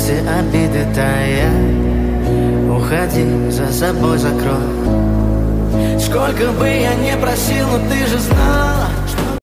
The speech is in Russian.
все обиды тая. Уходи, за собой закрой. Сколько бы я не просил, но ты же знала,